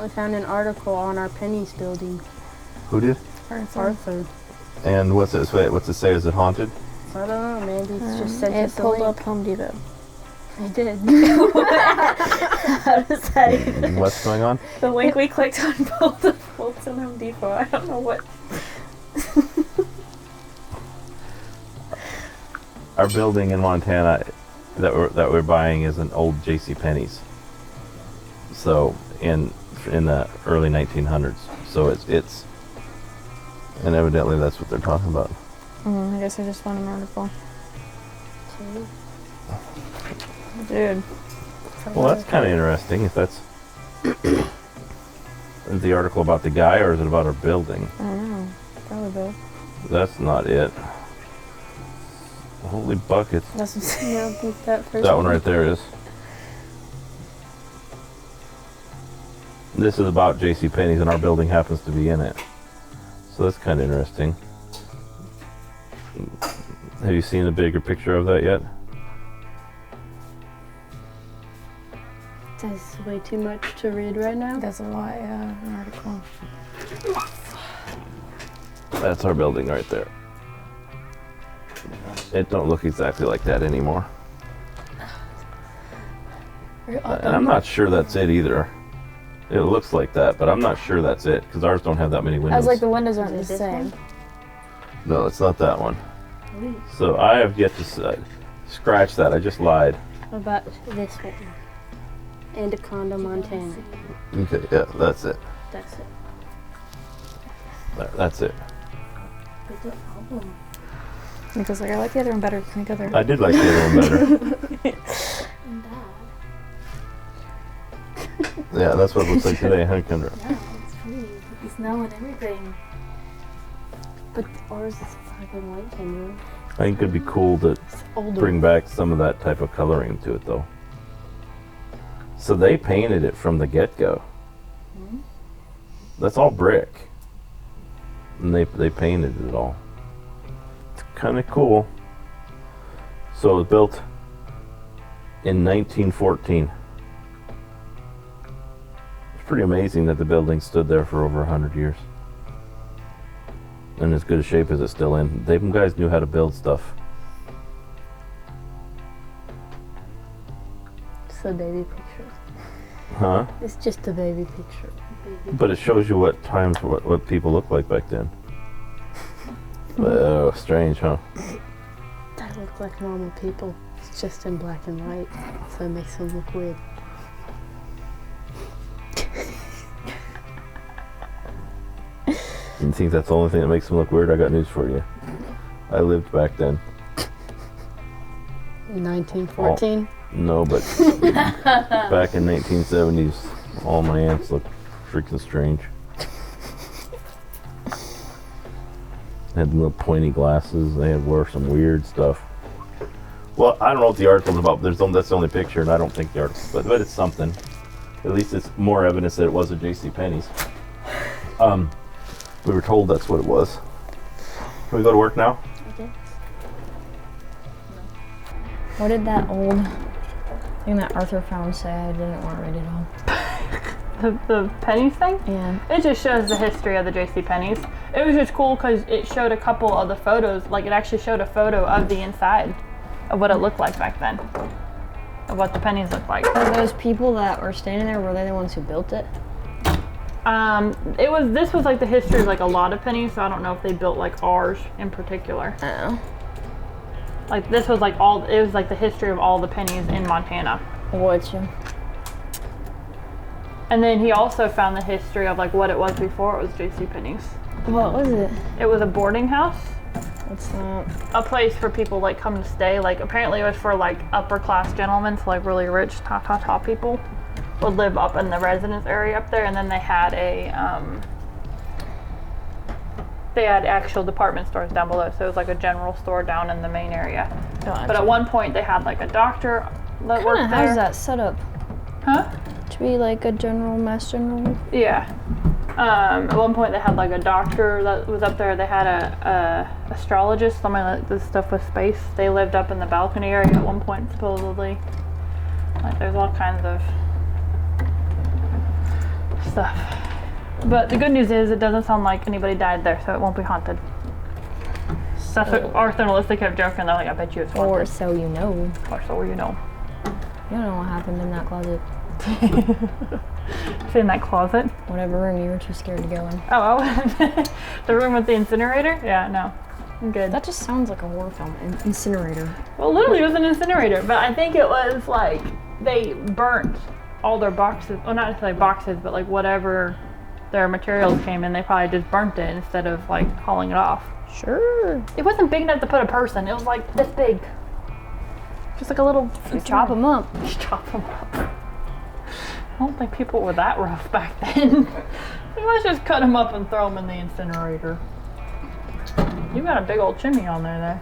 recently found an article on our Penny's building. Who did? Arthur. And what's it say? Is it haunted? I don't know, Mandy just sent It us a pulled link. up Home Depot. I did. How does that even? And what's going on? The link we clicked on pulled up Fulton Home Depot. I don't know what. Our building in Montana that we're buying is an old J.C. Penney's. So in the early 1900s. So it's and evidently that's what they're talking about. I guess I just found an article. Dude. Well, that's kind of interesting. If that's is the article about the guy or is it about our building? I don't know. Probably both. That's not it. Holy buckets! That's what I'm Yeah, I think that first That one right there is. This is about J.C. Penney's, and our building happens to be in it. So that's kind of interesting. Have you seen a bigger picture of that yet? That's way too much to read right now. That's a lot, yeah, an article. That's our building right there. It don't look exactly like that anymore. And I'm not sure that's it either. It looks like that, but I'm not sure that's it, because ours don't have that many I windows. was like, the windows aren't the Is it this same. one? No, it's not that one. So I have yet to scratch that. I just lied. What about this one? Anaconda, Montana. Okay, yeah, that's it. That's it. There, that's it. What's the problem? Nico's like, I like the other one better than the other. I did like the other one better. And that. Yeah, that's what it looks like today, huh, Kendra? Yeah, it's pretty. The snow and everything. But ours is black and white, Kendra. I think it'd be cool to It's older. bring back some of that type of coloring to it, though. So they painted it from the get-go. That's all brick. And they painted it all. It's kind of cool. So it was built in 1914. It's pretty amazing that the building stood there for over 100 years. In as good a shape as it's still in. Them guys knew how to build stuff. It's the baby picture. Huh? It's just a baby picture. But it shows you what times, what people look like back then. Oh, strange, huh? That look like normal people. It's just in black and white, so it makes them look weird. You think that's the only thing that makes them look weird? I got news for you. I lived back then. 1914. No, but back in 1970s, all my aunts looked freaking strange. They had little pointy glasses. They had wore some weird stuff. Well, I don't know what the article's about. But that's the only picture, and I don't think the article. But it's something. At least it's more evidence that it was a J.C. Penney's. We were told that's what it was. Can we go to work now? Okay. What did that old thing that Arthur found say? I didn't want to read it all. The pennies thing? Yeah. It just shows the history of the J.C. Penney's. It was just cool because it showed a couple of the photos. Like, it actually showed a photo of the inside of what it looked like back then, of what the pennies looked like. Are those people that were standing there, were they the ones who built it? This was like the history of like a lot of pennies, so I don't know if they built like ours in particular. Oh. Like this was like it was like the history of all the pennies in Montana. Gotcha. And then he also found the history of like what it was before it was J.C. Penney's. What was it? It was a boarding house, What's that? a place for people like come to stay. Like apparently it was for like upper class gentlemen, so like really rich top people would live up in the residence area up there, and then they had they had actual department stores down below, so it was like a general store down in the main area. Gotcha. But at one point they had like a doctor that worked Kinda, there. how's that set up? Huh? To be like a mass general? Yeah. At one point they had like a doctor that was up there. They had a astrologist, somebody like this stuff with space. They lived up in the balcony area at one point supposedly. Like there's all kinds of stuff. But the good news is it doesn't sound like anybody died there, so it won't be haunted. That's what Arthur and Alyssa kept joking. They're like, I bet you it's haunted. Or so you know. Or so you know. You don't know what happened in that closet. It's in that closet. Whatever room you were too scared to go in. Oh, the room with the incinerator? Yeah, no. I'm good. That just sounds like a horror film. An incinerator. Well, literally, it was an incinerator, but I think it was like they burnt all their boxes. Well, not necessarily boxes, but like whatever their materials came in, they probably just burnt it instead of like hauling it off. Sure. It wasn't big enough to put a person. It was like this big. Just like a little. You chop them up. Just chop them up. I don't think people were that rough back then. Let's just cut them up and throw them in the incinerator. You got a big old chimney on there.